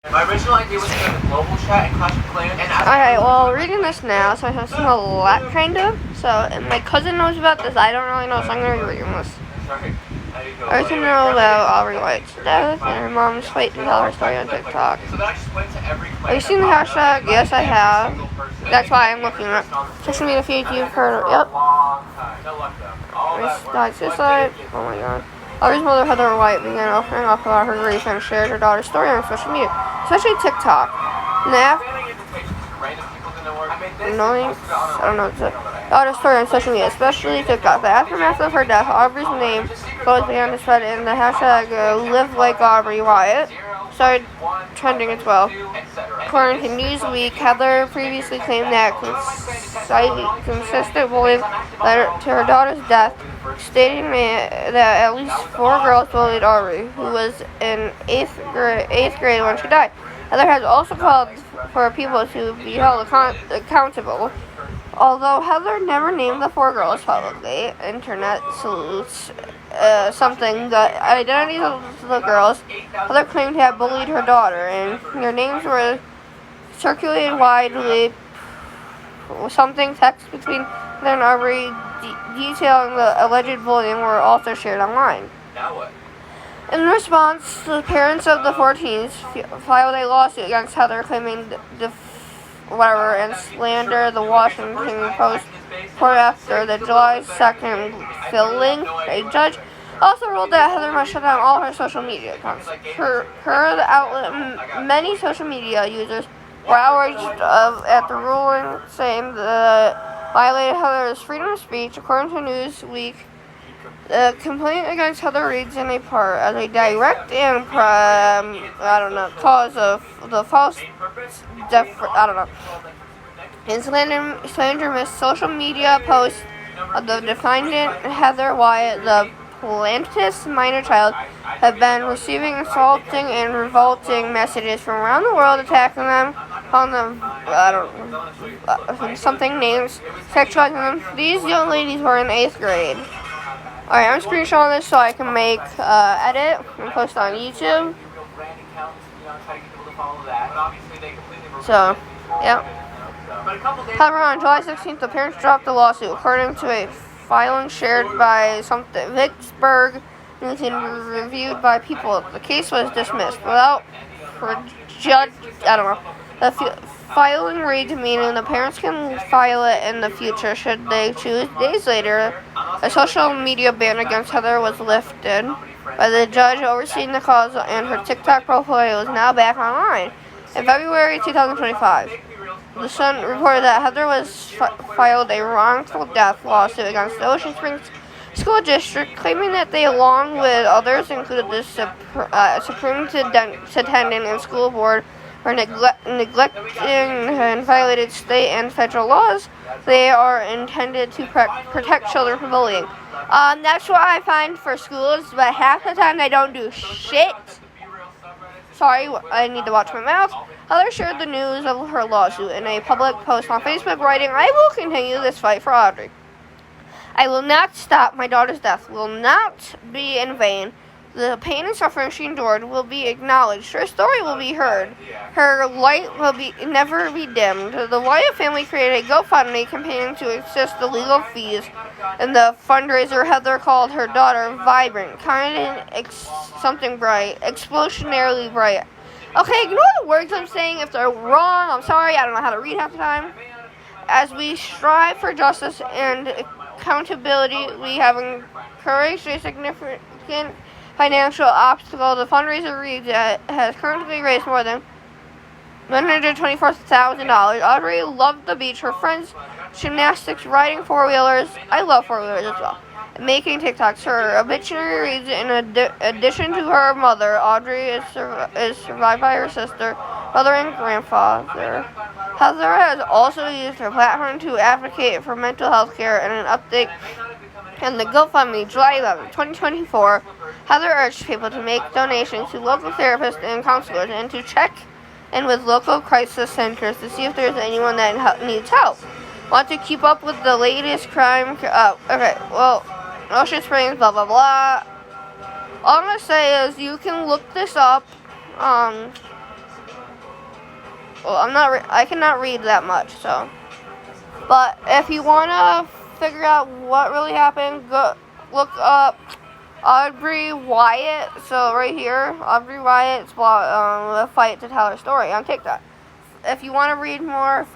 My original idea was to go to global chat and Clash of Clans. Alright, well, reading this now, so I have some a lot, kind of. So, and my cousin knows about this. I don't really know, so I'm going to be reading this. Sorry. I also know about Aubrey White's death and her mom's fight to tell her story on TikTok. So that I just went to every Have you seen the hashtag? Yes, I have. That's why I'm looking at social media feeds you've heard of. Yep. Died suicide. Oh my god. Aubrey's mother, Heather White, began opening up about her grief and shared her daughter's story on social media, especially TikTok. Annoying. I don't know what to say. Daughter's story on social media, especially TikTok. The aftermath of her death, Aubrey's name both began to spread, and the hashtag Live Like Aubrey Wyatt started trending as well. According to Newsweek, Heather previously claimed that consistent bullying led to her daughter's death, stating that at least 4 girls bullied Aubrey, who was in 8th grade when she died. Heather has also called for people to be held accountable. Although Heather never named the 4 girls publicly, internet salutes something the identities of the girls. Heather claimed to have bullied her daughter, and their names were circulated widely. Something text between Heather and Aubrey detailing the alleged bullying were also shared online. In response, the parents of the 4 teens filed a lawsuit against Heather, claiming and slander the Washington Post report after the July 2nd filing. A judge also ruled that Heather must shut down all her social media accounts. Per the outlet, many social media users were outraged at the ruling, saying that violated Heather's freedom of speech. According to Newsweek, the complaint against Heather reads in a part as a direct and cause of the false and slanderous social media posts of the defendant Heather Wyatt, the plaintiff's minor child, have been receiving insulting and revolting messages from around the world attacking them, calling them something names, sexualizing them. These young ladies were in 8th grade. Alright, I'm screenshotting this so I can make edit and post on YouTube. So, yeah. However, on July 16th, the parents dropped the lawsuit, according to a filing shared by Vicksburg News and reviewed by People. The case was dismissed without The filing reads, meaning the parents can file it in the future should they choose. Days later, a social media ban against Heather was lifted by the judge overseeing the cause, and her TikTok profile is now back online. In February 2025, The Sun reported that Heather was filed a wrongful death lawsuit against the Ocean Springs School District, claiming that they, along with others, included the superintendent and school board, for neglecting and violated state and federal laws. They are intended to protect children from bullying. That's what I find for schools, but half the time they don't do shit. Sorry, I need to watch my mouth. Heather shared the news of her lawsuit in a public post on Facebook, writing, "I will continue this fight for Audrey. I will not stop. My daughter's death will not be in vain. The pain and suffering she endured will be acknowledged. Her story will be heard. Her light will never be dimmed." The Wyatt family created a GoFundMe campaign to assist the legal fees, and the fundraiser Heather called her daughter vibrant, kind, and something bright, explosionarily bright. Okay, ignore the words I'm saying if they're wrong. I'm sorry, I don't know how to read half the time. As we strive for justice and accountability, we have encouraged a significant financial obstacle. The fundraiser reads has currently raised more than $124,000. Audrey loved the beach, her friends, gymnastics, riding 4-wheelers. I love 4-wheelers as well. Making TikToks. Her obituary reads, in addition to her mother, Audrey is survived by her sister, brother, and grandfather. Heather has also used her platform to advocate for mental health care. And an update in the GoFundMe, July 11, 2024, Heather urged people to make donations to local therapists and counselors, and to check in with local crisis centers to see if there's anyone that needs help. Want to keep up with the latest crime? Ocean Springs, blah, blah, blah. All I'm going to say is you can look this up. Well, I cannot read that much, so. But if you wanna figure out what really happened, go look up Aubrey Wyatt. So right here, Aubrey Wyatt's fight to tell her story on TikTok. If you want to read more.